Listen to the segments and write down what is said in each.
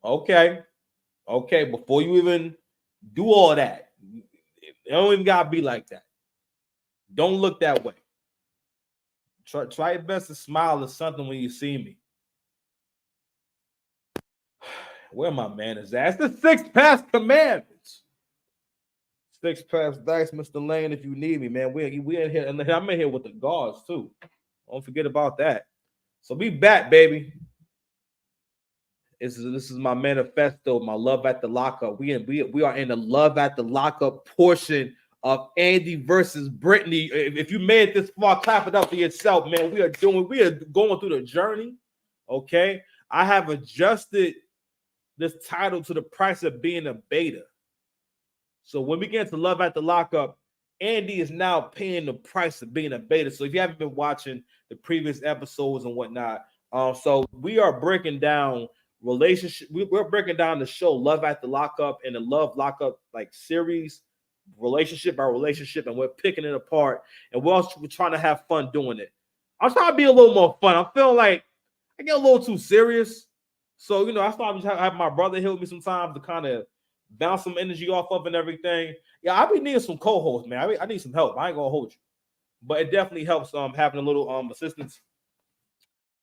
Okay. Okay. Before you even do all that, it don't even gotta be like that. Don't look that way. Try your best to smile or something when you see me. Where my man is at? It's the six past commandments. Six past dice, Mr. Lane. If you need me, man, we in here, and I'm in here with the guards too. Don't forget about that. So be back, baby. This is my manifesto, my love at the lockup. We are in the love at the lockup portion of Andy versus Britney. If you made it this far, clap it up for yourself, man. We are going through the journey. Okay. I have adjusted this title to the price of being a beta. So when we get to love at the lockup, Andy is now paying the price of being a beta. So if you haven't been watching the previous episodes and whatnot, so we are breaking down relationship. We're breaking down the show Love at the Lockup and the Love Lockup like series, relationship by relationship, and we're picking it apart. And we're trying to have fun doing it. I'm trying to be a little more fun. I'm feeling like I get a little too serious. So, I started having my brother help me sometimes to kind of bounce some energy off of and everything. Yeah, I be needing some co-hosts, man. I need some help. I ain't gonna hold you. But it definitely helps having a little assistance,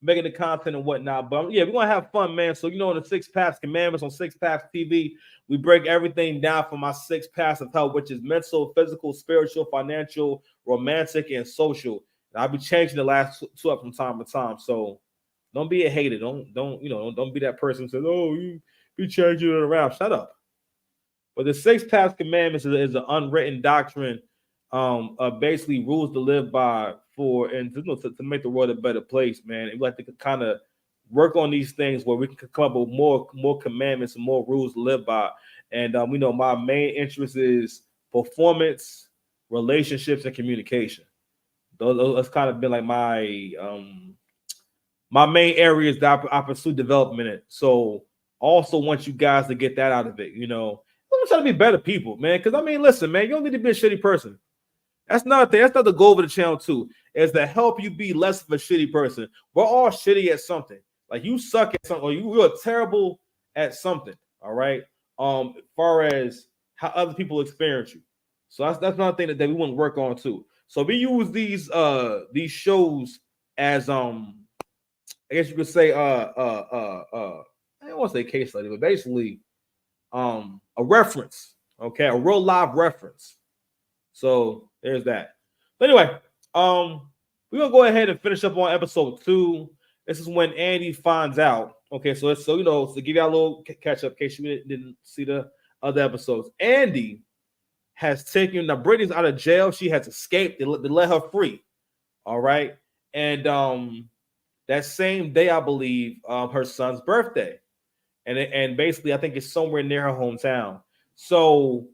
making the content and whatnot. But yeah, we're gonna have fun, man. So in the six paths commandments on Six Paths TV, we break everything down from my six paths of health, which is mental, physical, spiritual, financial, romantic, and social. And I'll be changing the last two up from time to time. So don't be a hater. Don't be that person who says, "Oh, you be changing it around." Shut up. But the six paths commandments is an unwritten doctrine, basically rules to live by for and to make the world a better place, man. And we have to kind of work on these things where we can come up with more commandments and more rules to live by. And my main interest is performance, relationships, and communication. Those kind of been like my main areas that I pursue development in. So also want you guys to get that out of it. I'm trying to be better people, man. Because listen, man, you don't need to be a shitty person. That's not a thing. That's not the goal of the channel too. Is to help you be less of a shitty person. We're all shitty at something. Like you suck at something, or you are terrible at something. All right. As far as how other people experience you. So that's another thing that we want to work on too. So we use these shows as I guess you could say I don't want to say case study, but basically a reference, okay, a real live reference. So there's that. But anyway, we're gonna go ahead and finish up on episode 2. This is when Andy finds out. Okay, so to give you a little catch up in case you didn't see the other episodes. Andy has taken now Britney's out of jail. She has escaped. They let her free. All right, and that same day, I believe, her son's birthday. And basically, I think it's somewhere near her hometown. So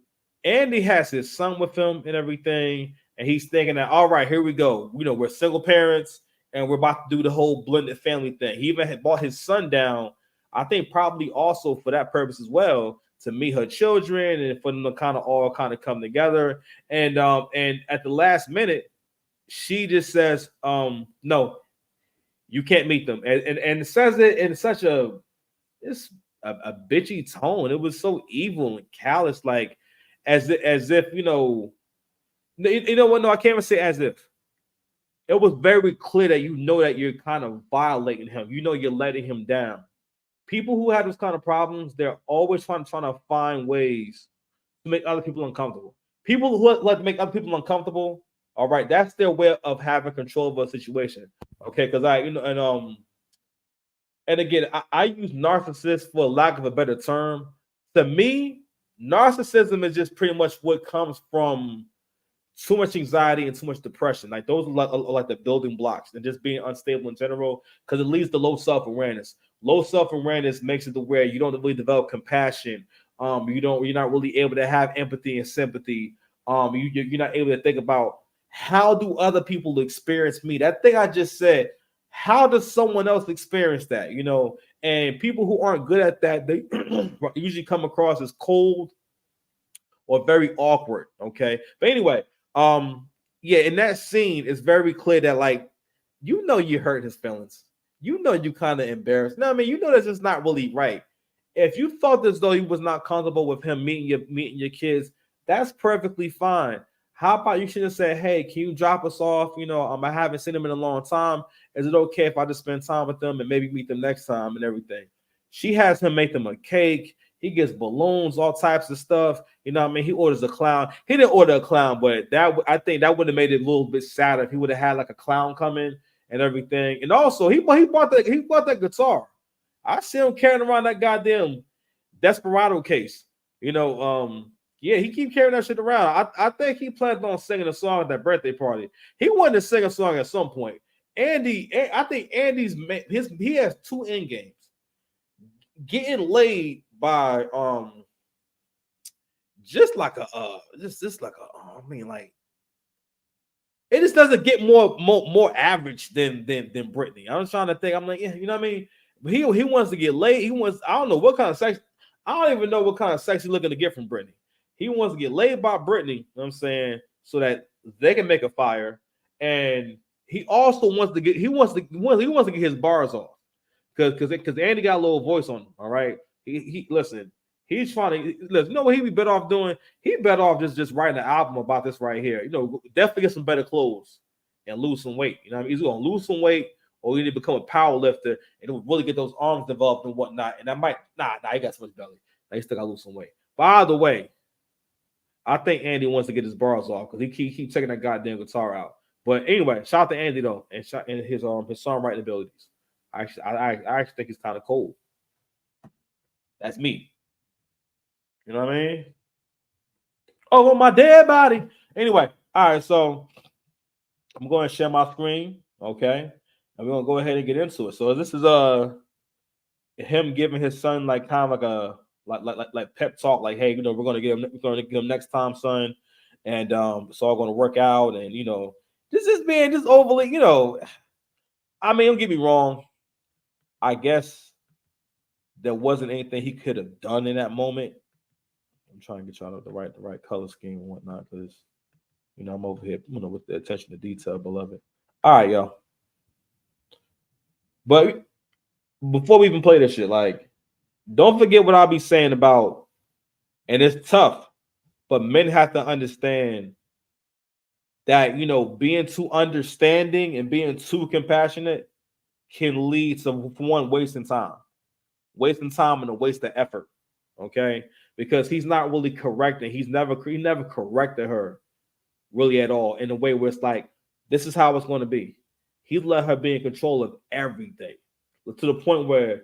Andy has his son with him and everything, and he's thinking that, all right, here we go. We're single parents, and we're about to do the whole blended family thing. He even had bought his son down, I think probably also for that purpose as well, to meet her children and for them to all come together. And at the last minute, she just says, no, you can't meet them. And says it in such a bitchy tone. It was so evil and callous, like as if you know what? No, I can't even say as if. It was very clear that that you're kind of violating him. You're letting him down. People who have those kind of problems, they're always trying to find ways to make other people uncomfortable. People who like to make other people uncomfortable, all right, that's their way of having control of a situation. Okay, because and again, I use narcissist for lack of a better term. To me, narcissism is just pretty much what comes from too much anxiety and too much depression. Like those are like the building blocks and just being unstable in general, because it leads to low self-awareness. Low self-awareness makes it to where you don't really develop compassion. You're not really able to have empathy and sympathy. You're not able to think about how do other people experience me. That thing I just said, how does someone else experience that? And people who aren't good at that, they usually come across as cold or very awkward. Okay. But anyway, yeah, in that scene, it's very clear that you hurt his feelings. You kind of embarrassed. No, I mean, that's just not really right. If you felt as though he was not comfortable with him meeting your kids, that's perfectly fine. How about you should have said, "Hey, can you drop us off? I haven't seen them in a long time. Is it okay if I just spend time with them and maybe meet them next time and everything?" She has him make them a cake. He gets balloons, all types of stuff. You know what I mean? He orders a clown. He didn't order a clown, but I think that would have made it a little bit sadder if he would have had like a clown come in and everything. And also, he bought that guitar. I see him carrying around that goddamn Desperado case. Yeah, he keep carrying that shit around. I think he planned on singing a song at that birthday party. He wanted to sing a song at some point. I think he has two end games. Getting laid by just like just like I mean, like, it just doesn't get more average than Britney. I was trying to think. I'm like, yeah, you know what I mean? But he wants to get laid. He wants. I don't know what kind of sex. I don't even know what kind of sex he's looking to get from Britney. He wants to get laid by Britney. You know what I'm saying, so that they can make a fire. And he also wants to get. He wants to get his bars off because Andy got a little voice on him. All right. He listen. He's trying to listen. You know what he be better off doing? He better off just writing an album about this right here. Definitely get some better clothes and lose some weight. You know what I mean? He's gonna lose some weight, or he need to become a power lifter and really get those arms developed and whatnot. And that might he got so much belly. Now he still gotta lose some weight. By the way, I think Andy wants to get his bars off because he keep taking that goddamn guitar out. But anyway, shout out to Andy though, and his songwriting abilities. I actually think he's kind of cold. That's me. You know what I mean? Oh, on my dead body. Anyway, all right. So I'm going to share my screen, okay, and we're gonna go ahead and get into it. So this is him giving his son like kind of like a like pep talk, like, hey, we're gonna get him next time, son, and it's all gonna work out, and this is being just overly, I mean, don't get me wrong. I guess there wasn't anything he could have done in that moment. I'm trying to get y'all the right color scheme and whatnot because I'm over here, with the attention to detail, beloved. All right, y'all. But before we even play this shit, like, don't forget what I'll be saying about, and it's tough, but men have to understand that being too understanding and being too compassionate can lead to, for one, wasting time and a waste of effort. Okay, because he's not really correcting. He never corrected her really at all in a way where it's like, this is how it's going to be. He let her be in control of everything to the point where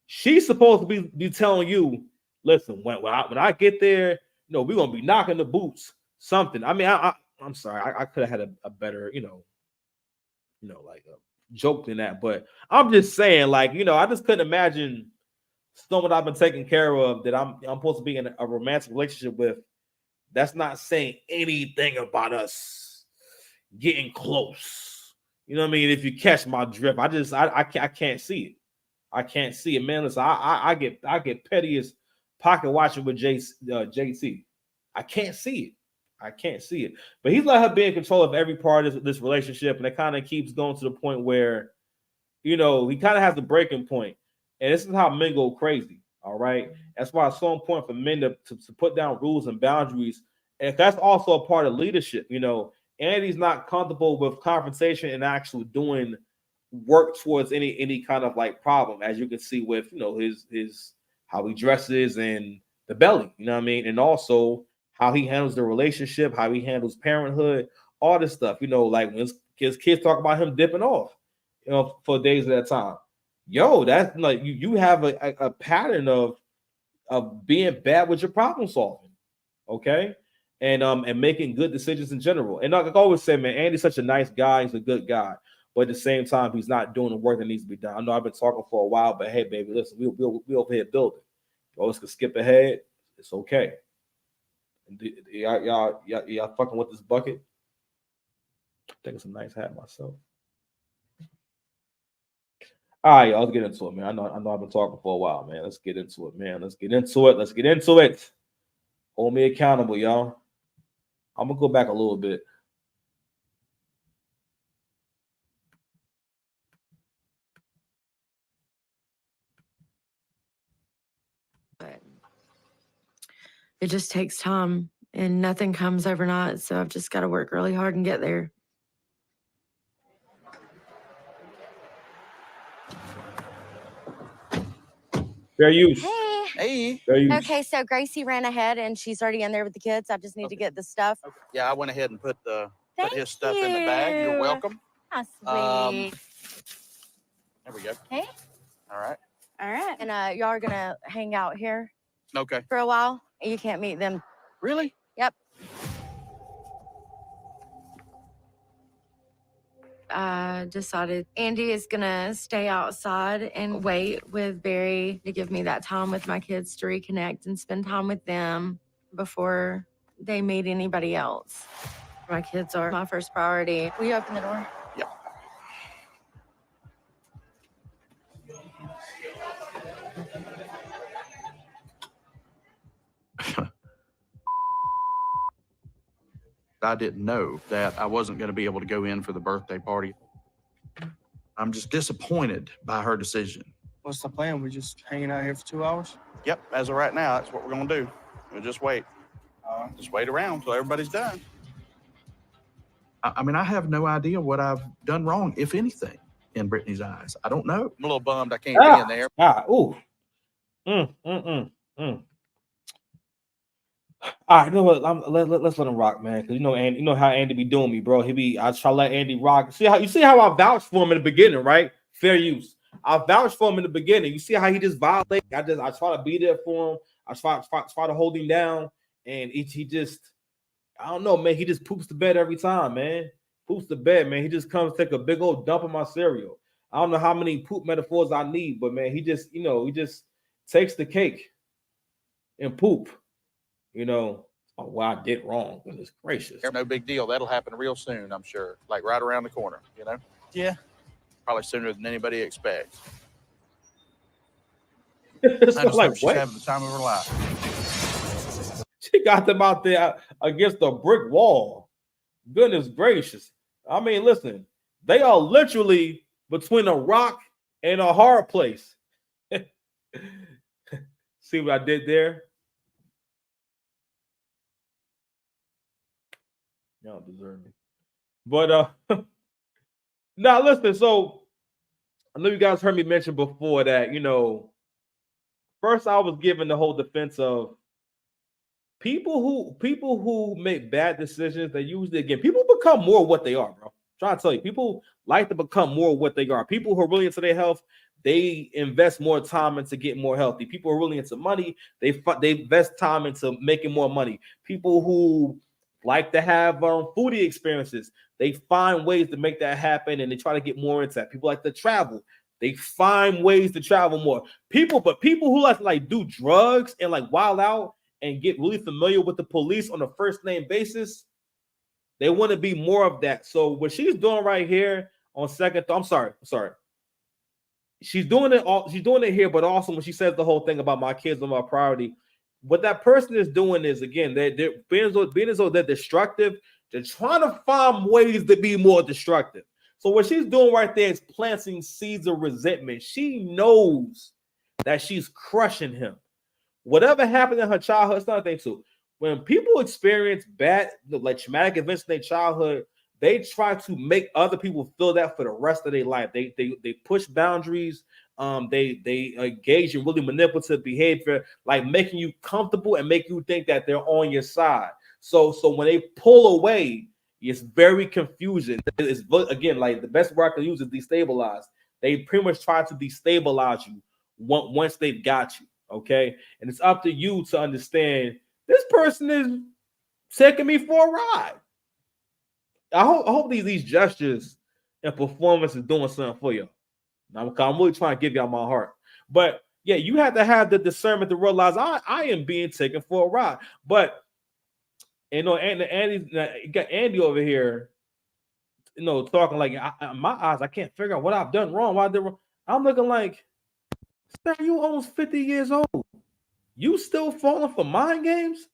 she's supposed to be telling you, listen, when I get there, we're gonna be knocking the boots, something. I mean, I'm sorry, I could have had a better, like a joke than that, but I'm just saying, like, I just couldn't imagine someone I've been taking care of that I'm supposed to be in a romantic relationship with. That's not saying anything about us getting close. You know what I mean? If you catch my drift, I can't see it. I can't see it, man. Listen, I get petty as pocket watching with JT. I can't see it. I can't see it. But he's let her be in control of every part of this relationship, and it kind of keeps going to the point where, he kind of has the breaking point. And this is how men go crazy. All right. That's why it's so important for men to put down rules and boundaries. And that's also a part of leadership. Andy's not comfortable with confrontation and actually doing work towards any kind of like problem, as you can see with his how he dresses and the belly, you know what I mean, and also how he handles the relationship, how he handles parenthood, all this stuff. Like when his kids talk about him dipping off, for days at a time. Yo, that's like you have a pattern of being bad with your problem solving, okay, and making good decisions in general. And like I always say, man, Andy's such a nice guy. He's a good guy. But at the same time, he's not doing the work that needs to be done. I know I've been talking for a while, but hey, baby, listen, we over here building. You always can skip ahead. It's okay. And y'all fucking with this bucket. I think it's a nice hat myself. All right, y'all, let's get into it, man. I know I've been talking for a while, man. Let's get into it, man. Let's get into it. Let's get into it. Hold me accountable, y'all. I'm gonna go back a little bit. it just takes time and nothing comes overnight. So I've just got to work really hard and get there. Fair use. Hey. Fair use. Okay, so Gracie ran ahead and she's already in there with the kids. I just need to get the stuff. Okay. Yeah, I went ahead and put his stuff Thank in the bag. You're you. welcome. How sweet. There we go. Okay. All right. All right. And y'all are gonna hang out here Okay. for a while. You can't meet them. Really? Yep. I decided Andy is gonna stay outside and wait with Barry to give me that time with my kids to reconnect and spend time with them before they meet anybody else. My kids are my first priority. Will you open the door? Yep. I didn't know that I wasn't going to be able to go in for the birthday party. I'm just disappointed by her decision. What's the plan? We just hanging out here for 2 hours? Yep, as of right now, that's what we're going to do. We'll just wait. Just wait around until everybody's done. I mean, I have no idea what I've done wrong, if anything, in Brittany's eyes. I don't know. I'm a little bummed I can't be in there. Ooh. All right, you know what? Let's let him rock, man. Because you know how Andy be doing me, bro. I try to let Andy rock. See how I vouched for him in the beginning, right? Fair use. I vouched for him in the beginning. You see how he just violated. I try to be there for him. I try to hold him down, and he just, I don't know, man. He just poops the bed every time, man. Poops the bed, man. He just comes take a big old dump of my cereal. I don't know how many poop metaphors I need, but man, he just takes the cake and poop. What I did wrong. Goodness gracious. No big deal. That'll happen real soon, I'm sure. Like right around the corner, Yeah. Probably sooner than anybody expects. I just like, she's what? having the time of her life. She got them out there against a brick wall. Goodness gracious. I mean, listen, they are literally between a rock and a hard place. See what I did there? Y'all deserve me. But now listen, so I know you guys heard me mention before that, first I was given the whole defense of people who make bad decisions. They usually, again, people become more what they are, bro. I'm trying to tell you, people like to become more what they are. People who are really into their health, they invest more time into getting more healthy. People who are really into money, they invest time into making more money. People who like to have foodie experiences, they find ways to make that happen, and they try to get more into that. People like to travel, they find ways to travel more. People who like do drugs and like wild out and get really familiar with the police on a first name basis, they want to be more of that. So what she's doing right here on second thought, I'm sorry. She's doing it here, but also when she says the whole thing about my kids are my priority, what that person is doing is, again, they're being as though they're destructive. They're trying to find ways to be more destructive. So what she's doing right there is planting seeds of resentment. She knows that she's crushing him. Whatever happened in her childhood, it's not a thing too. When people experience bad, like traumatic events in their childhood, they try to make other people feel that for the rest of their life. They push boundaries. They engage in really manipulative behavior, like making you comfortable and make you think that they're on your side. So when they pull away, it's very confusing. It's, again, like the best word I can use is destabilize. They pretty much try to destabilize you once they've got you. Okay, and it's up to you to understand this person is taking me for a ride. I hope these gestures and performance is doing something for you. I'm really trying to give y'all my heart. But yeah, you have to have the discernment to realize I am being taken for a ride. But Andy got Andy over here, talking like in my eyes, I can't figure out what I've done wrong. Why I did wrong. I'm looking like, sir, you almost 50 years old. You still falling for mind games?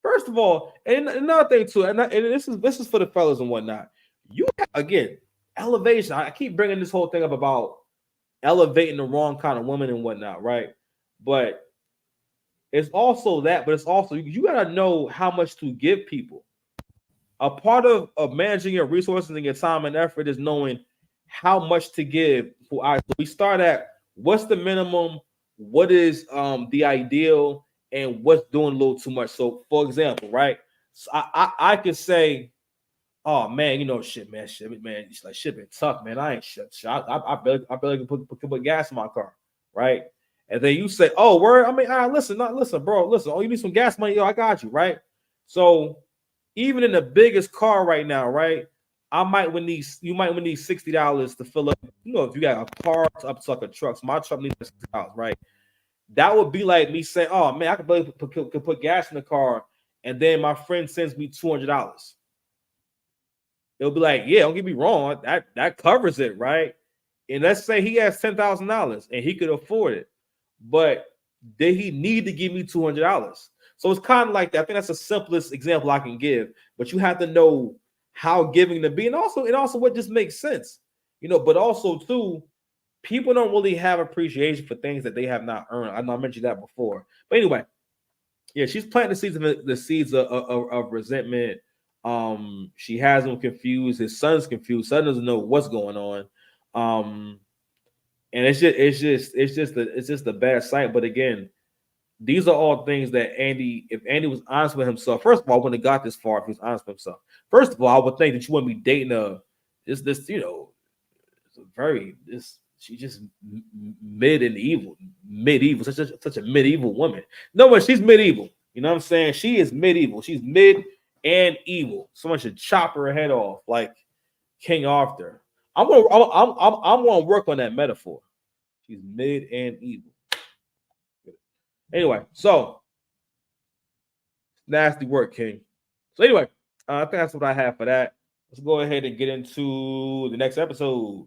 First of all, and another thing too, and this is for the fellas and whatnot. You again, elevation. I keep bringing this whole thing up about elevating the wrong kind of woman and whatnot, right? But it's also that, but it's also you gotta know how much to give people. A part of managing your resources and your time and effort is knowing how much to give. So we start at what's the minimum, what is the ideal, and what's doing a little too much. So, for example, right? So I could say, oh man, shit, man, it's like shit been tough, man. I ain't shit. I barely can put gas in my car, right? And then you say, oh, word. I mean, listen, bro, listen. Oh, you need some gas money, yo, I got you, right? So even in the biggest car right now, right? You might need $60 to fill up. If you got a car up to like a truck, so my truck needs $60, right? That would be like me saying, oh man, I could barely put gas in the car, and then my friend sends me $200. It'll be like, yeah, don't get me wrong, that covers it, right? And let's say he has $10,000 and he could afford it, but did he need to give me $200? So it's kind of like that. I think that's the simplest example I can give. But you have to know how giving to be, and also what just makes sense, But also too, people don't really have appreciation for things that they have not earned. I know I mentioned that before, but anyway, yeah, she's planting the seeds of resentment. She has him confused. His son's confused. Son doesn't know what's going on. And it's just a bad sight. But again, these are all things that if Andy was honest with himself, first of all, I wouldn't have got this far if he was honest with himself. First of all, I would think that you wouldn't be dating she's just medieval, such a medieval woman. No, but she's medieval. You know what I'm saying? She is medieval. She's mid and evil. Someone should chop her head off like King Arthur. I'm gonna work on that metaphor. She's mid and evil. Anyway, so nasty work, King. So anyway, I think that's what I have for that. Let's go ahead and get into the next episode.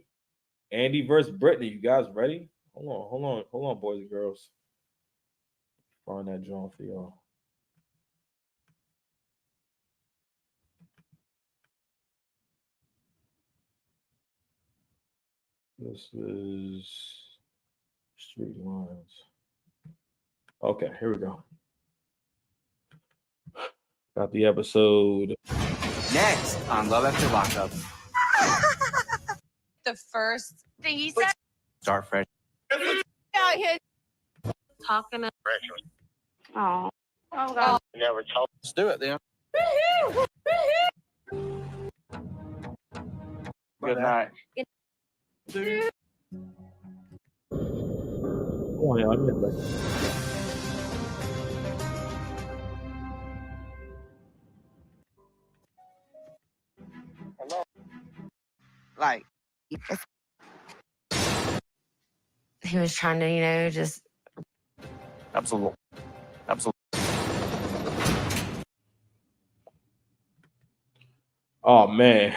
Andy versus Britney. You guys ready? Hold on, boys and girls. Find that joint for y'all. This is Street Lines. Okay, here we go. Got the episode. Next on Love After Lockup. The first thing he said. Start fresh. Out here Talking. Oh God. Let's do it then. Good night. Oh, yeah, I missed that. Like, He was trying to, just Absolutely. Oh man,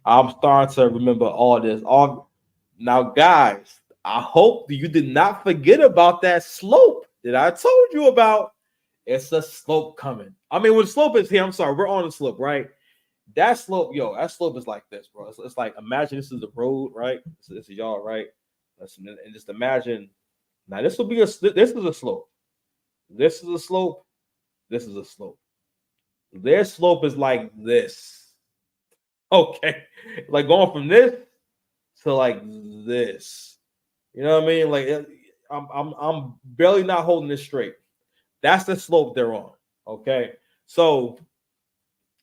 I'm starting to remember all this. Now, guys, I hope you did not forget about that slope that I told you about. It's a slope coming. I mean, when the slope is here, I'm sorry, we're on the slope, right? That slope is like this, bro. It's like, imagine this is the road, right? This is y'all, right? And just imagine. Now, this is a slope. This is a slope. This is a slope. Their slope is like this. Okay, like going from this to like this. You know what I mean? Like I'm barely not holding this straight. That's the slope they're on. Okay, so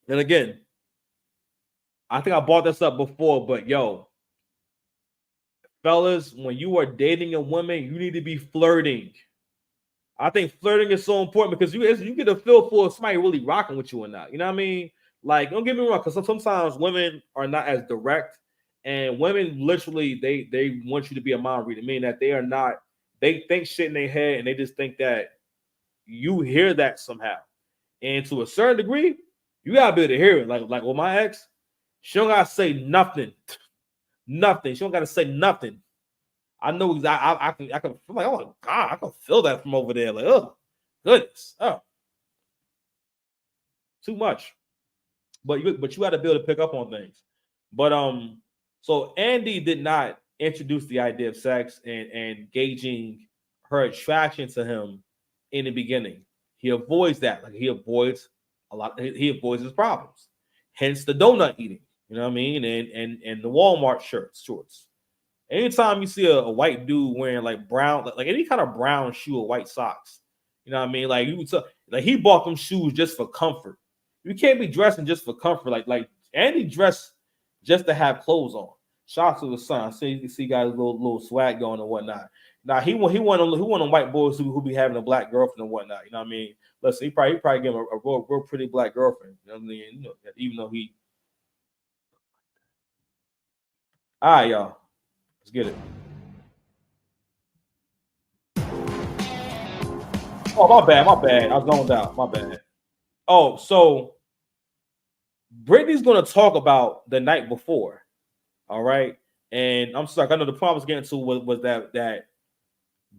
and again, I think I brought this up before, but yo, fellas, when you are dating a woman, you need to be flirting. I think flirting is so important because you get a feel for if somebody really rocking with you or not. You know what I mean? Like, don't get me wrong, because sometimes women are not as direct, and women literally they want you to be a mind reader, meaning that they think shit in their head and they just think that you hear that somehow. And to a certain degree, you gotta be able to hear it. Like with my ex, she don't gotta say nothing. Nothing. She don't gotta say nothing. I know exactly. I can feel like, oh God, I can feel that from over there. Like, oh goodness, oh, too much. But you got to be able to pick up on things. But so Andy did not introduce the idea of sex and gauging her attraction to him in the beginning. He avoids that. Like he avoids he avoids his problems. Hence the donut eating. You know what I mean? And the Walmart shorts. Anytime you see a white dude wearing like brown, like any kind of brown shoe or white socks, you know what I mean? Like like he bought them shoes just for comfort. You can't be dressing just for comfort. Like Andy dressed just to have clothes on. Shout out to the son. So you can see guys little swag going and whatnot. Now he want on white boys who be having a black girlfriend and whatnot. You know what I mean? Listen, he probably gave him a real pretty black girlfriend. You know what I mean? You know, even though he. All right, y'all. Let's get it. Oh, my bad. I was zoned out. My bad. Oh, so Brittany's gonna talk about the night before. All right. And I'm sorry, I know the problem I was getting to was that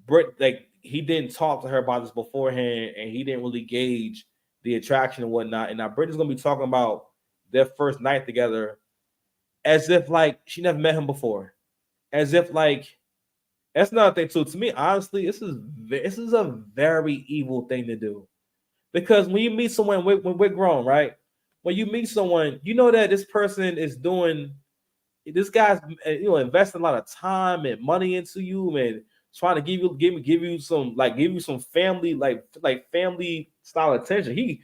Britt, like, he didn't talk to her about this beforehand, and he didn't really gauge the attraction and whatnot. And now Brittany's gonna be talking about their first night together as if like she never met him before. As if like that's another thing too. To me, honestly, this is a very evil thing to do. Because when you meet someone, when we're grown, right? When you meet someone, you know that this person is doing, this guy's investing a lot of time and money into you and trying to give you some family like family style attention.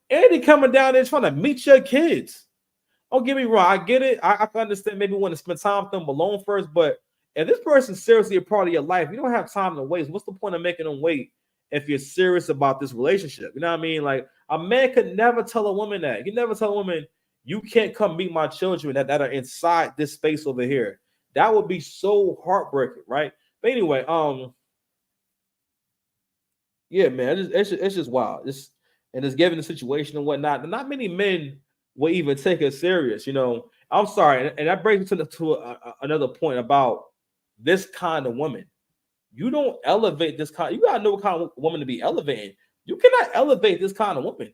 Andy coming down there trying to meet your kids. Don't get me wrong, I get it. I can understand maybe want to spend time with them alone first, but if this person's seriously a part of your life, you don't have time to waste. What's the point of making them wait if you're serious about this relationship? You know what I mean? Like a man could never tell a woman that. You never tell a woman you can't come meet my children that are inside this space over here. That would be so heartbreaking, right? But anyway, yeah, man, it's just wild. It's given the situation and whatnot. And not many men will even take it serious. You know, I'm sorry, and that brings me to another point about this kind of woman. You don't elevate this kind. You gotta know what kind of woman to be elevating. You cannot elevate this kind of woman.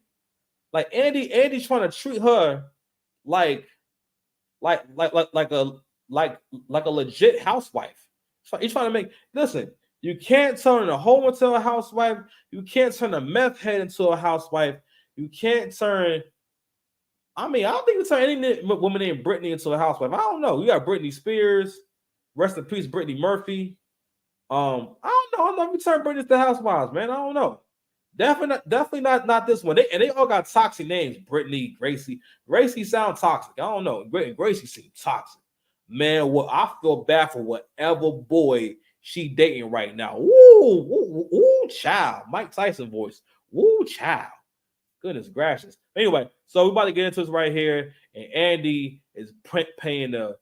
Like Andy's trying to treat her like a legit housewife. So he's trying to make. Listen, you can't turn a hoe into a housewife. You can't turn a meth head into a housewife. You can't turn. I mean, I don't think you turn any woman named Britney into a housewife. I don't know. You got Britney Spears. Rest in peace, Brittany Murphy. I don't know. I don't know if you turn Britney to housewives, man. I don't know. Definitely not this one. They all got toxic names. Brittany, Gracie. Gracie sound toxic. I don't know. Gracie seems toxic. Man, I feel bad for whatever boy she dating right now. Ooh, child. Mike Tyson voice. Ooh, child. Goodness gracious. Anyway, so we're about to get into this right here, and Andy is paying the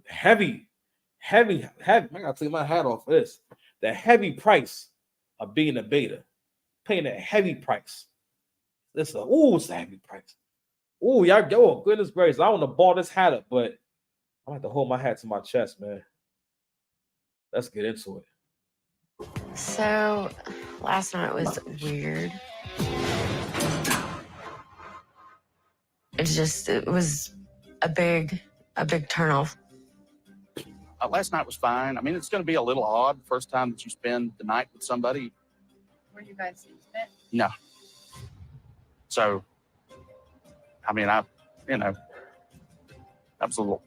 heavy. I gotta take my hat off for this. The heavy price of being a beta. Paying a heavy price. It's a heavy price. Ooh, y'all go. Goodness gracious. I want to ball this hat up, but I'm gonna have to hold my hat to my chest, man. Let's get into it. So last night was weird. It was a big turnoff. Last night was fine. I mean, it's going to be a little odd. First time that you spend the night with somebody. Were you guys intimate? No. So, I mean, that was a little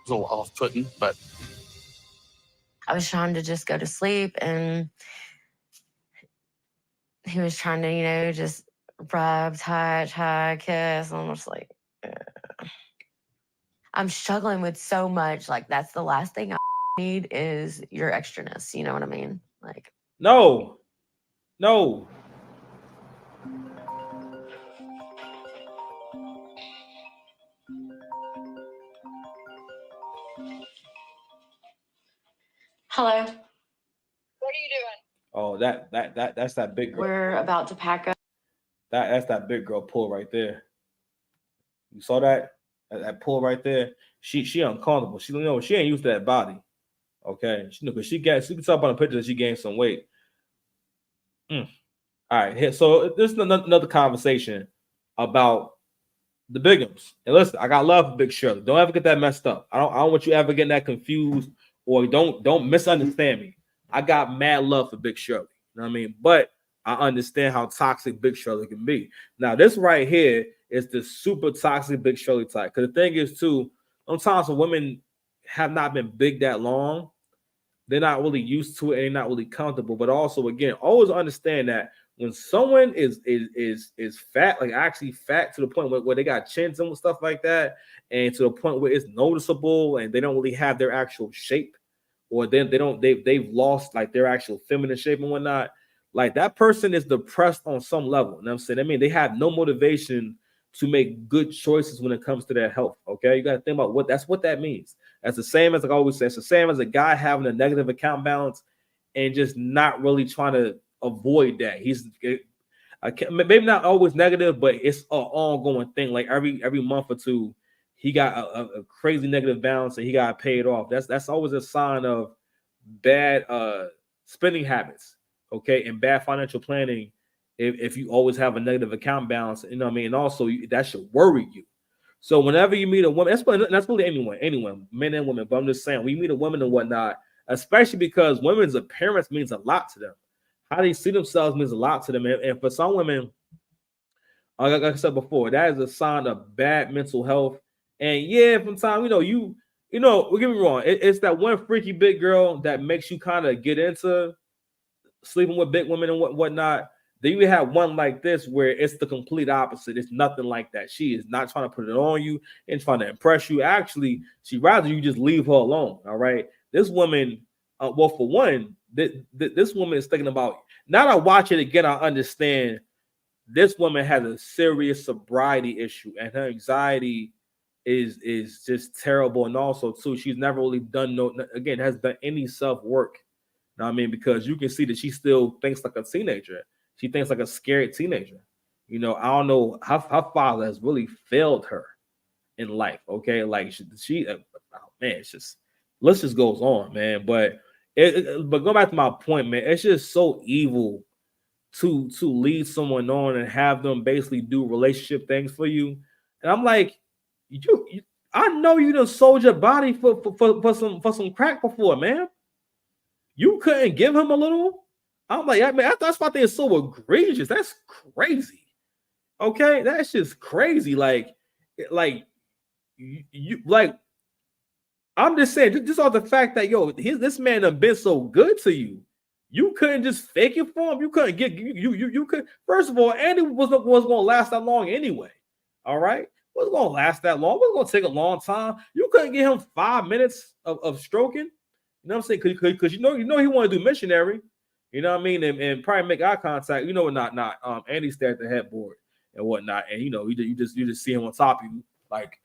off-putting, but I was trying to just go to sleep, and he was trying to, just rub, touch, hug, kiss. And I'm just like, ugh. I'm struggling with so much. Like, that's the last thing I need is your extraness. You know what I mean? Like, No. hello. What are you doing? Oh, that's that big girl. We're about to pack up. That's that big girl pull right there. You saw that pull right there. She uncomfortable. She ain't used to that body. Okay, she can talk about a picture that she gained some weight. All right, here. So this is another conversation about the Bigums. And listen, I got love for Big Shirley. Don't ever get that messed up. I don't want you ever getting that confused, or don't misunderstand me. I got mad love for Big Shirley. You know what I mean? But I understand how toxic Big Shirley can be. Now, this right here is the super toxic Big Shirley type. Because the thing is, too, sometimes when women have not been big that long, they're not really used to it and they're not really comfortable. But also, again, always understand that when someone is fat, like actually fat to the point where they got chins and stuff like that, and to the point where it's noticeable and they don't really have their actual shape, or then they've lost like their actual feminine shape and whatnot. Like that person is depressed on some level. You know what I'm saying? I mean, they have no motivation to make good choices when it comes to their health. Okay, you got to think about what that means. That's the same as, like I always say, it's the same as a guy having a negative account balance and just not really trying to avoid that. Maybe not always negative, but it's an ongoing thing. Like every month or two, he got a crazy negative balance and he got paid off. That's always a sign of bad spending habits, okay, and bad financial planning. If you always have a negative account balance, you know what I mean, and also that should worry you. So whenever you meet a woman, that's really anyone, men and women. But I'm just saying, when you meet a woman and whatnot, especially because women's appearance means a lot to them. How they see themselves means a lot to them. And for some women, like I said before, that is a sign of bad mental health. And yeah, from time, don't get me wrong, it's that one freaky big girl that makes you kind of get into sleeping with big women and whatnot. Then you have one like this where it's the complete opposite. It's nothing like that. She is not trying to put it on you and trying to impress you. Actually, she'd rather you just leave her alone. All right. This woman, well, for one, this woman is thinking about, now that I watch it again, I understand this woman has a serious sobriety issue and her anxiety is just terrible. And also, too, she's never really has done any self-work. You know what I mean? Because you can see that she still thinks like a teenager. She thinks like a scared teenager. I don't know. Her father has really failed her in life. Okay, like she oh man, it's just list just goes on, man. But go back to my point, man. It's just so evil to lead someone on and have them basically do relationship things for you. And I'm like, I know you done sold your body for some crack before, man. You couldn't give him a little. I'm like, I mean, that's why they're so egregious. That's crazy. Okay, that's just crazy. Like you like. I'm just saying, just off the fact that this man done been so good to you, you couldn't just fake it for him. You couldn't get you could. First of all, Andy was going to last that long anyway. All right, was going to last that long. Was going to take a long time. You couldn't get him 5 minutes of stroking. You know what I'm saying? Because you know he want to do missionary. You know what I mean? And probably make eye contact. Andy stare at the headboard and whatnot, and you just see him on top of you like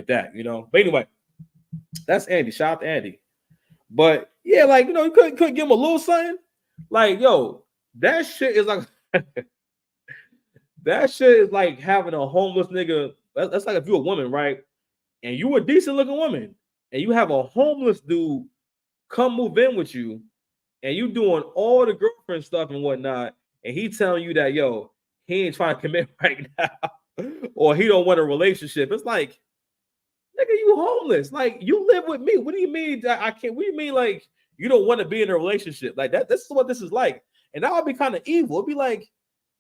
that. But anyway, that's Andy. Shout out to Andy. But yeah, you couldn't give him a little something. Like, that shit is like that shit is like having a homeless nigga. That's like if you're a woman, right? And you a decent looking woman, and you have a homeless dude come move in with you, and you doing all the girlfriend stuff and whatnot, and he telling you that he ain't trying to commit right now, or he don't want a relationship. It's like, nigga, you homeless. Like, you live with me. What do you mean that I can't? What do you mean like you don't want to be in a relationship? Like that. This is what this is like. And that would be kind of evil. It'd be like,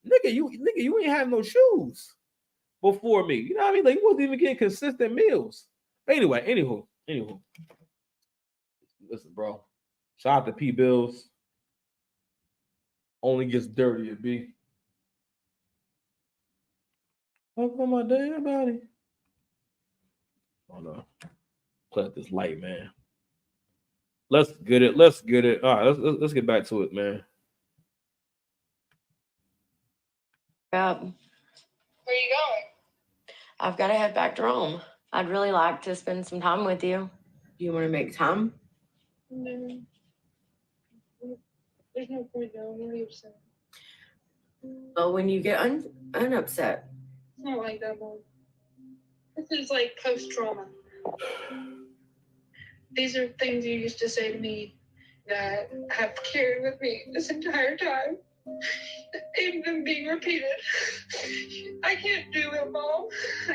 nigga, you ain't have no shoes before me. You know what I mean? Like, you wasn't even getting consistent meals. But anyway, anywho. Listen, bro. Shout out to P Bills. Only gets dirtier, B. How come my damn body? Oh no. Play with this light, man. Let's get it. All right, let's get back to it, man. Yep. Where are you going? I've got to head back to Rome. I'd really like to spend some time with you. Do you want to make time? No. There's no point though. I'm really upset. Well, when you get unupset. It's not like that, Mom. This is like post-trauma. These are things you used to say to me that have carried with me this entire time. Even them being repeated. I can't do it, Mom.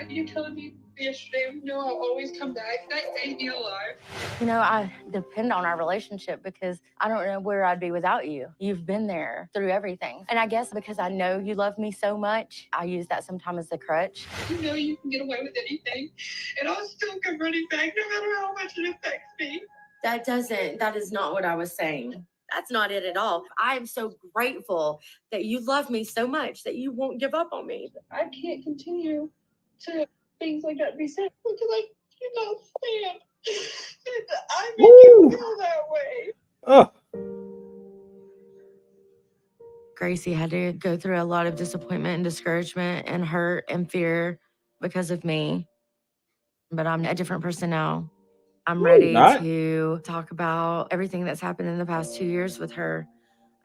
You telling me yesterday. You know, I'll always come back. That made me alive. You know, I depend on our relationship because I don't know where I'd be without you. You've been there through everything. And I guess because I know you love me so much, I use that sometimes as a crutch. You know you can get away with anything, and I'll still come running back no matter how much it affects me. That is not what I was saying. That's not it at all. I am so grateful that you love me so much that you won't give up on me. I can't continue to things like that be said because I cannot stand. I make you feel that way. Oh, Gracie had to go through a lot of disappointment and discouragement and hurt and fear because of me. But I'm a different person now. I'm ready to talk about everything that's happened in the past 2 years with her.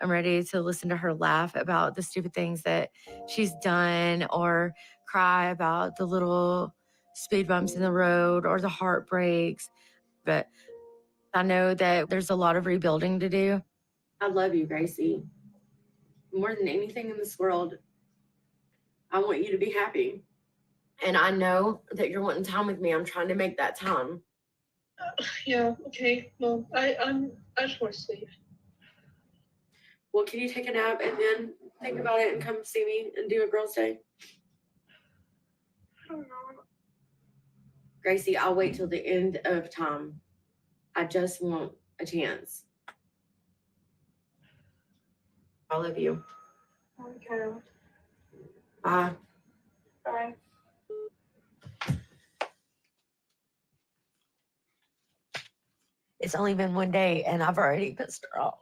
I'm ready to listen to her laugh about the stupid things that she's done or cry about the little speed bumps in the road or the heartbreaks. But I know that there's a lot of rebuilding to do. I love you, Gracie. More than anything in this world, I want you to be happy. And I know that you're wanting time with me. I'm trying to make that time. Yeah, okay. Well, I just want to sleep. Well, can you take a nap and then think about it and come see me and do a girls' day? I don't know. Gracie, I'll wait till the end of time. I just want a chance. I love you. Okay. Bye. Bye. It's only been one day and I've already pissed her off.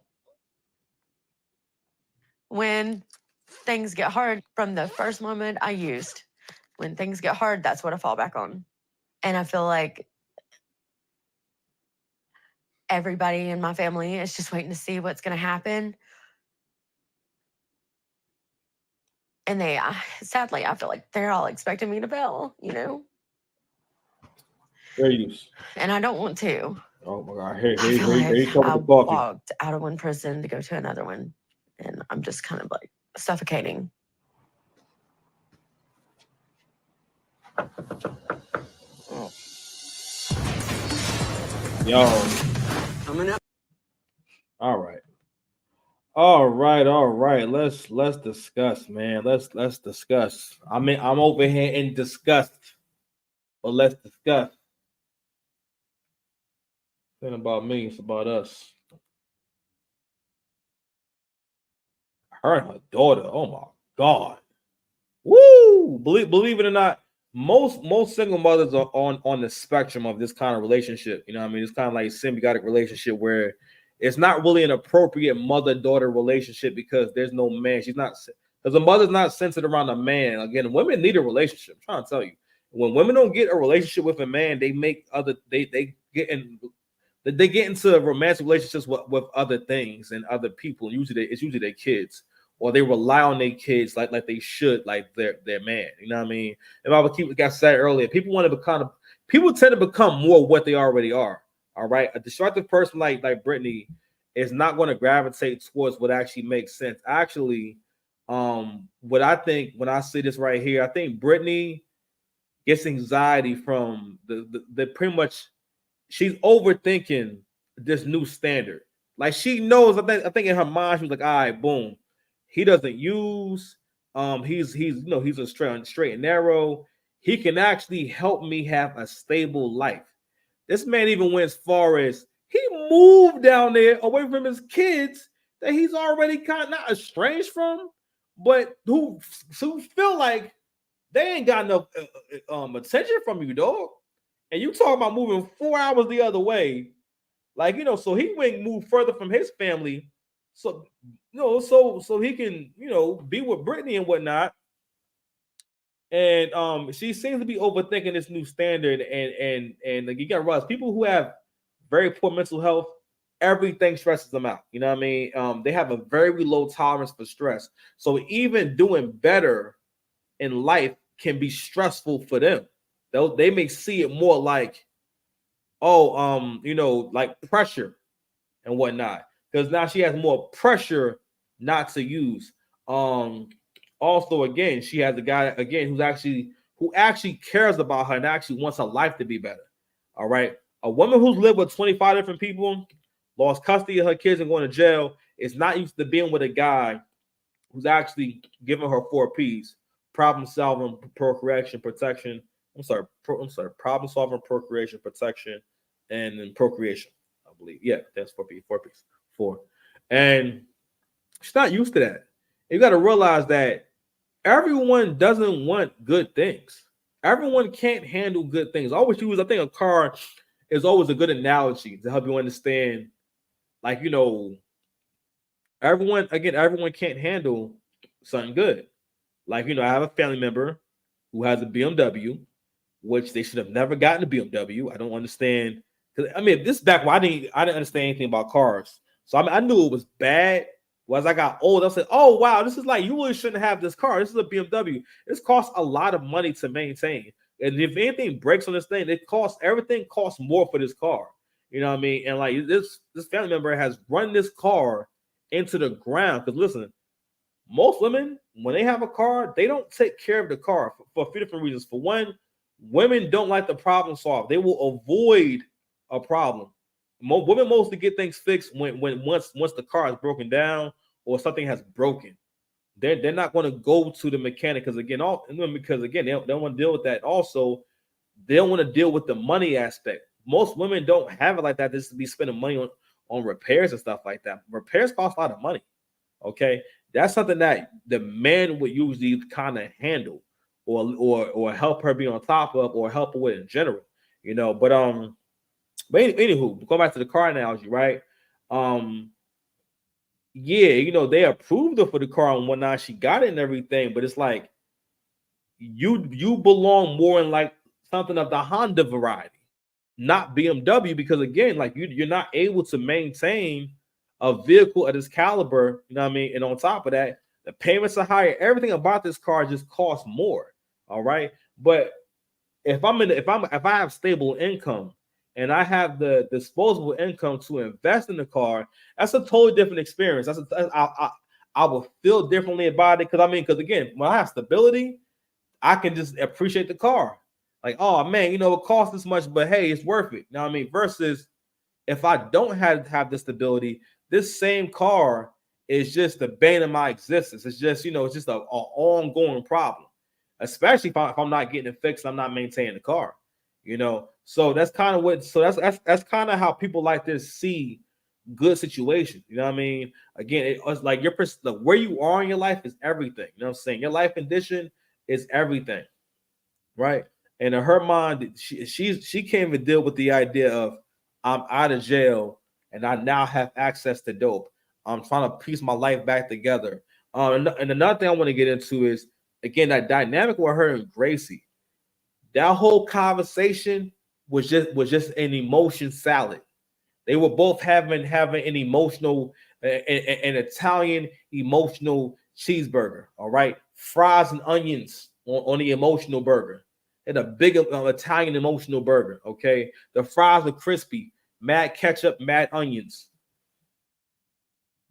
When things get hard, from the first moment I used, when things get hard, that's what I fall back on. And I feel like everybody in my family is just waiting to see what's going to happen. And sadly, I feel like they're all expecting me to bail, you know? ladies. And I don't want to. Oh my God. I feel like I walked out of one prison to go to another one. And I'm just kind of like suffocating. Yo. Coming up. All right. All right. Let's discuss, man. Let's discuss. I mean, I'm over here in disgust. But let's discuss. It ain't about me, it's about us. Her and her daughter. Oh my God. Woo! Believe it or not, most single mothers are on the spectrum of this kind of relationship. You know what I mean? It's kind of like a symbiotic relationship where it's not really an appropriate mother-daughter relationship because there's no man. She's not, because the mother's not centered around a man. Again, women need a relationship. I'm trying to tell you. When women don't get a relationship with a man, they get into romantic relationships with other things and other people. It's usually their kids, or they rely on their kids like they should, like their man. You know what I mean? If I would keep what I said earlier, people tend to become more what they already are. All right, a destructive person like Britney is not going to gravitate towards what actually makes sense. Actually, what I think when I see this right here, I think Britney gets anxiety from the pretty much she's overthinking this new standard. Like she knows, I think in her mind, she was like, all right, boom. He doesn't use, he's a straight and narrow. He can actually help me have a stable life. This man even went as far as he moved down there away from his kids that he's already kind of not estranged from, but who feel like they ain't got enough attention from you, dog. And you talking about moving 4 hours the other way, like so he went move further from his family, so so he can be with Britney and whatnot. And she seems to be overthinking this new standard, and like, you gotta realize people who have very poor mental health, everything stresses them out. You know what I mean? They have a very low tolerance for stress, so even doing better in life can be stressful for them. They may see it more like, like pressure and whatnot, because now she has more pressure not to use. Also, again, she has a guy again who's actually who actually cares about her and actually wants her life to be better. All right. A woman who's lived with 25 different people, lost custody of her kids and going to jail, is not used to being with a guy who's actually giving her 4 P's: problem solving, procreation, protection. Problem solving, procreation, protection, and then procreation. I believe. Yeah, that's 4 P's. 4 P's. 4. And she's not used to that. You got to realize that everyone doesn't want good things. Everyone can't handle good things. I always use, I think a car is always a good analogy to help you understand, like, everyone can't handle something good. Like, I have a family member who has a BMW, which they should have never gotten a BMW. I don't understand. I mean, this is back when I didn't understand anything about cars. So I knew it was bad. Well, as I got old, I said, "Oh wow, this is like, you really shouldn't have this car. This is a BMW. This costs a lot of money to maintain, and if anything breaks on this thing, everything costs more for this car. You know what I mean? And like this family member has run this car into the ground. Because listen, most women, when they have a car, they don't take care of the car for a few different reasons. For one, women don't like the problem solved. They will avoid a problem. Women mostly get things fixed once the car is broken down or something has broken. They're not going to go to the mechanic because again they don't want to deal with that. Also, they don't want to deal with the money aspect. Most women don't have it like that. Just to be spending money on repairs and stuff like that. Repairs cost a lot of money. Okay, that's something that the man would usually kind of handle or help her be on top of or help her with in general. But anywho, going back to the car analogy, right? Yeah, they approved her for the car and whatnot. She got it and everything, but it's like you belong more in like something of the Honda variety, not BMW, because again, like you're not able to maintain a vehicle of this caliber. You know what I mean? And on top of that, the payments are higher. Everything about this car just costs more. All right, but if I have stable income and I have the disposable income to invest in the car, that's a totally different experience. I will feel differently about it because again, when I have stability, I can just appreciate the car. Like, oh man, it costs this much, but hey, it's worth it. You know what I mean? Versus if I don't have the stability, this same car is just the bane of my existence. It's just, it's just a ongoing problem, especially if I'm not getting it fixed, I'm not maintaining the car. So that's kind of that's kind of how people like this see good situations. You know what I mean? Again, it's like where you are in your life is everything. You know what I'm saying? Your life condition is everything, right? And in her mind, she can't even deal with the idea of I'm out of jail and I now have access to dope. I'm trying to piece my life back together. And another thing I want to get into is again that dynamic with her and Gracie. That whole conversation was just an emotion salad. They were both having an emotional, an Italian emotional cheeseburger. All right, fries and onions on the emotional burger, and a big Italian emotional burger. Okay, the fries were crispy, mad ketchup, mad onions.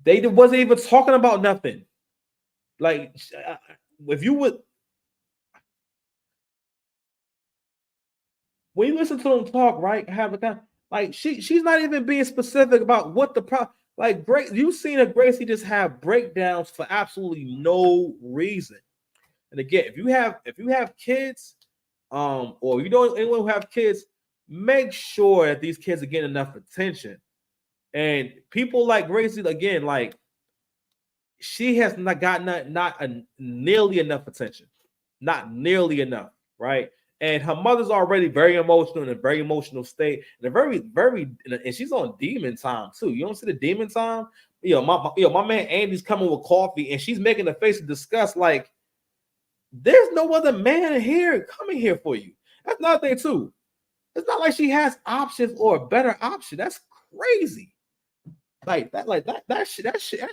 They wasn't even talking about nothing. Like, if you would. When you listen to them talk, right, have a kind like she's not even being specific about what the problem. Like, you've seen a Gracie just have breakdowns for absolutely no reason. And again, if you have kids, or you know anyone who have kids, make sure that these kids are getting enough attention. And people like Gracie, again, like she has not gotten nearly enough attention, not nearly enough, right? And her mother's already very emotional in a very emotional state, and and she's on demon time too. You don't see the demon time? My man Andy's coming with coffee, and she's making a face of disgust, like there's no other man here coming here for you. That's another thing too. It's not like she has options or a better option. That's crazy. That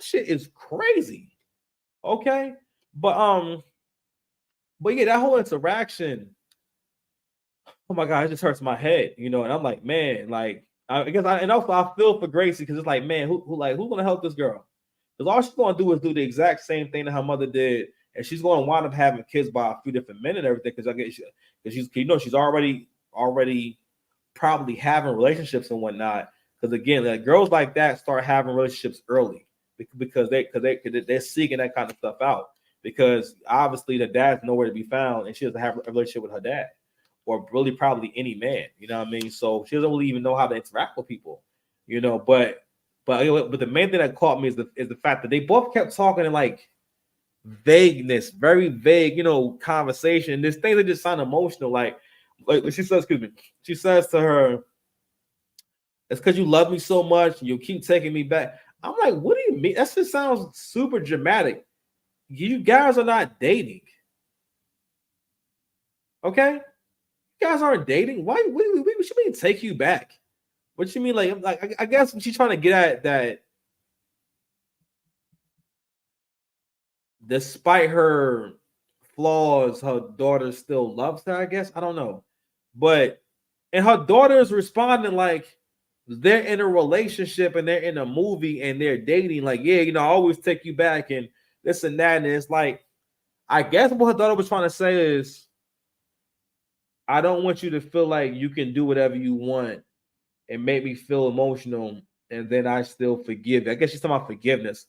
shit is crazy. Okay, but yeah, that whole interaction. Oh my god, it just hurts my head, and I'm like, man, like and also I feel for Gracie because it's like, man, who's gonna help this girl? Because all she's gonna do is do the exact same thing that her mother did and she's going to wind up having kids by a few different men and everything because she's already probably having relationships and whatnot. Because again, like girls like that start having relationships early because they're seeking that kind of stuff out. Because obviously the dad's nowhere to be found, and she doesn't have a relationship with her dad, or really probably any man. You know what I mean? So she doesn't really even know how to interact with people. You know, but the main thing that caught me is the fact that they both kept talking in like vagueness, very vague, you know, conversation. There's things that just sound emotional. Like she says, excuse me, she says to her, "It's because you love me so much, and you keep taking me back." I'm like, what do you mean? That just sounds super dramatic. You guys are not dating. Okay? You guys aren't dating. Why? What do you mean take you back? What you mean? Like I guess she's trying to get at that. Despite her flaws, her daughter still loves her. I guess I don't know, and her daughter is responding like they're in a relationship and they're in a movie and they're dating. Like, yeah, you know, I always take you back and this and that. And it's like, I guess what her daughter was trying to say is, I don't want you to feel like you can do whatever you want and make me feel emotional, and then I still forgive you. I guess she's talking about forgiveness.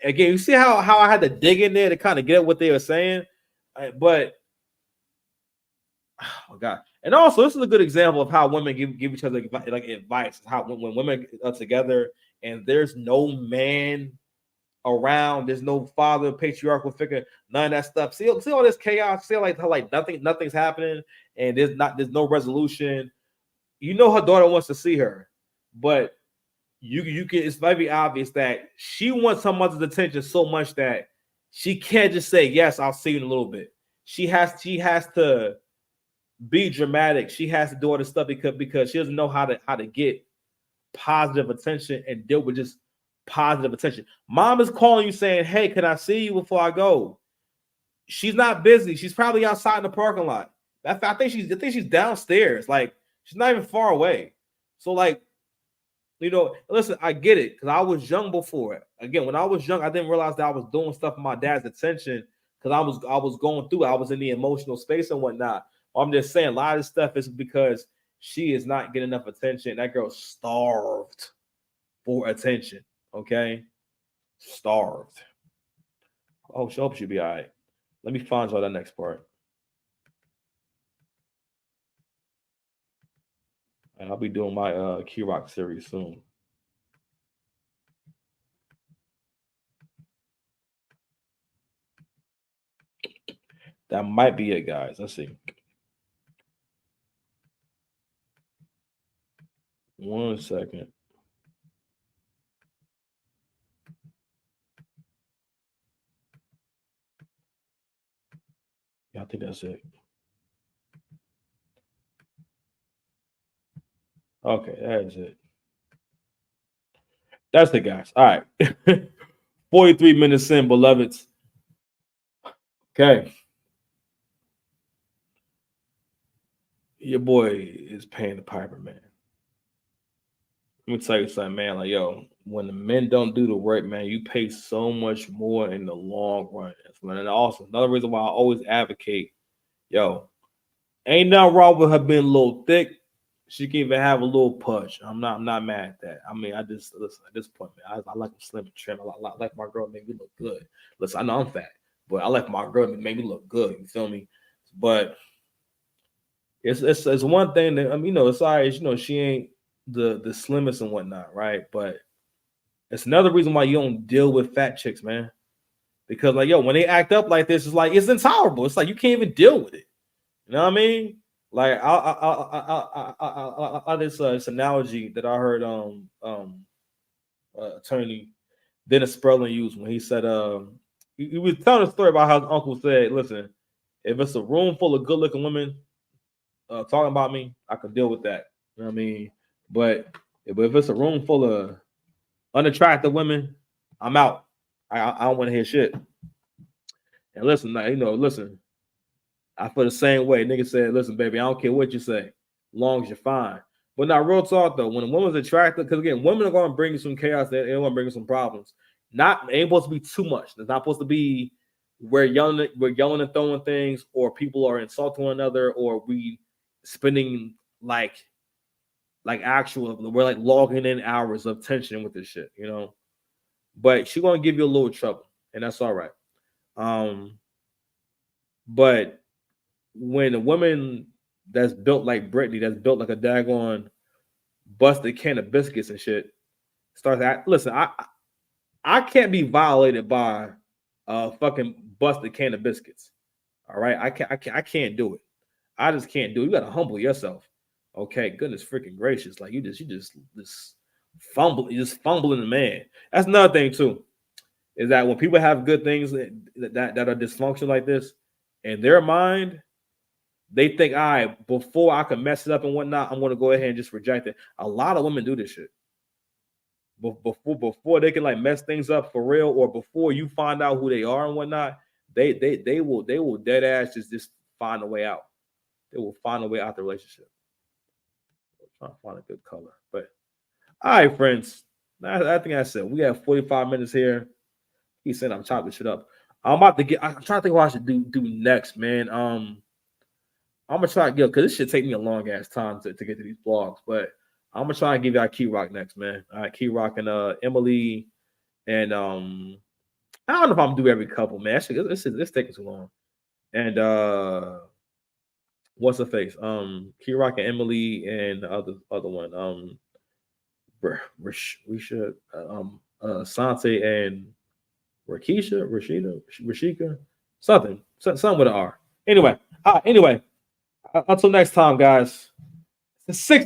Again, you see how I had to dig in there to kind of get what they were saying, but oh god! And also, this is a good example of how women give each other like advice. How when women are together and there's no man around, there's no father, patriarchal figure, none of that stuff. See all this chaos. See like how like nothing's happening, and there's no resolution. You know her daughter wants to see her, but you can, it's very obvious that she wants her mother's attention so much that she can't just say yes, I'll see you in a little bit. She has to be dramatic. She has to do all this stuff because she doesn't know how to get positive attention and deal with just positive attention. Mom is calling you saying, "Hey, can I see you before I go?" She's not busy. She's probably outside in the parking lot. I think she's downstairs. Like she's not even far away. So like, you know, listen, I get it because I was young before it. Again, when I was young, I didn't realize that I was doing stuff for my dad's attention because I was going through it. I was in the emotional space and whatnot. I'm just saying a lot of this stuff is because she is not getting enough attention. That girl starved for attention. Okay, starved. Oh, she hopes she'll be all right. Let me find y'all that next part. And I'll be doing my Key-Rock series soon. That might be it, guys. Let's see. 1 second. Yeah, I think that's it. Okay, that is it. That's it, guys. All right. 43 minutes in, beloveds. Okay. Your boy is paying the piper, man. Let me tell you something, man. Like, yo, when the men don't do the work, man, you pay so much more in the long run. And also, another reason why I always advocate, yo, ain't nothing wrong with her being a little thick. She can even have a little punch. I'm not mad at that. I mean, I just listen at this point, man. I like them slim and trim. I like my girl make me look good. Listen, I know I'm fat, but I like my girl to make me look good. You feel me? But it's one thing that I mean, you know, it's all right. You know, she ain't the slimmest and whatnot, right? But it's another reason why you don't deal with fat chicks, man. Because like, yo, when they act up like this, it's like it's intolerable. It's like you can't even deal with it. You know what I mean? Like I this analogy that I heard attorney Dennis Sperling used when he said he was telling a story about how his uncle said, listen, if it's a room full of good looking women talking about me, I could deal with that. You know what I mean? But if it's a room full of unattractive women, I'm out. I don't want to hear shit. And listen, now, you know, listen, I feel the same way. Nigga said, listen, baby, I don't care what you say, as long as you're fine. But now, real talk though, when a woman's attractive, because again, women are going to bring you some chaos, they're going to bring you some problems. Not ain't supposed to be too much. It's not supposed to be we're yelling and throwing things, or people are insulting one another, or we spending like actual, we're like logging in hours of tension with this shit, you know. But she's gonna give you a little trouble, and that's all right. But when a woman that's built like Britney, that's built like a daggone busted can of biscuits and shit, starts at listen, I can't be violated by a fucking busted can of biscuits. All right, I can't do it. I just can't do it. You gotta humble yourself. Okay, goodness freaking gracious. Like you just fumbling the man. That's another thing too. Is that when people have good things that are dysfunctional like this, in their mind, they think, all right, before I can mess it up and whatnot, I'm gonna go ahead and just reject it. A lot of women do this shit. Before they can like mess things up for real, or before you find out who they are and whatnot, they will dead ass just find a way out. They will find a way out the relationship. I'm trying to find a good color. But all right, friends. I think I said we have 45 minutes here. He's saying I'm chopping shit up. I'm trying to think what I should do next, man. I'm gonna try to get, because this should take me a long ass time to get to these blogs, but I'm gonna try and give y'all Key Rock next, man. All right, Key Rock and Emily, and I don't know if I'm gonna do every couple, man. Actually, this taking too long. And what's her face? Key Rock and Emily, and the other one, Risha, Sante and Rashika, something with an R. Anyway, until next time, guys. It's 6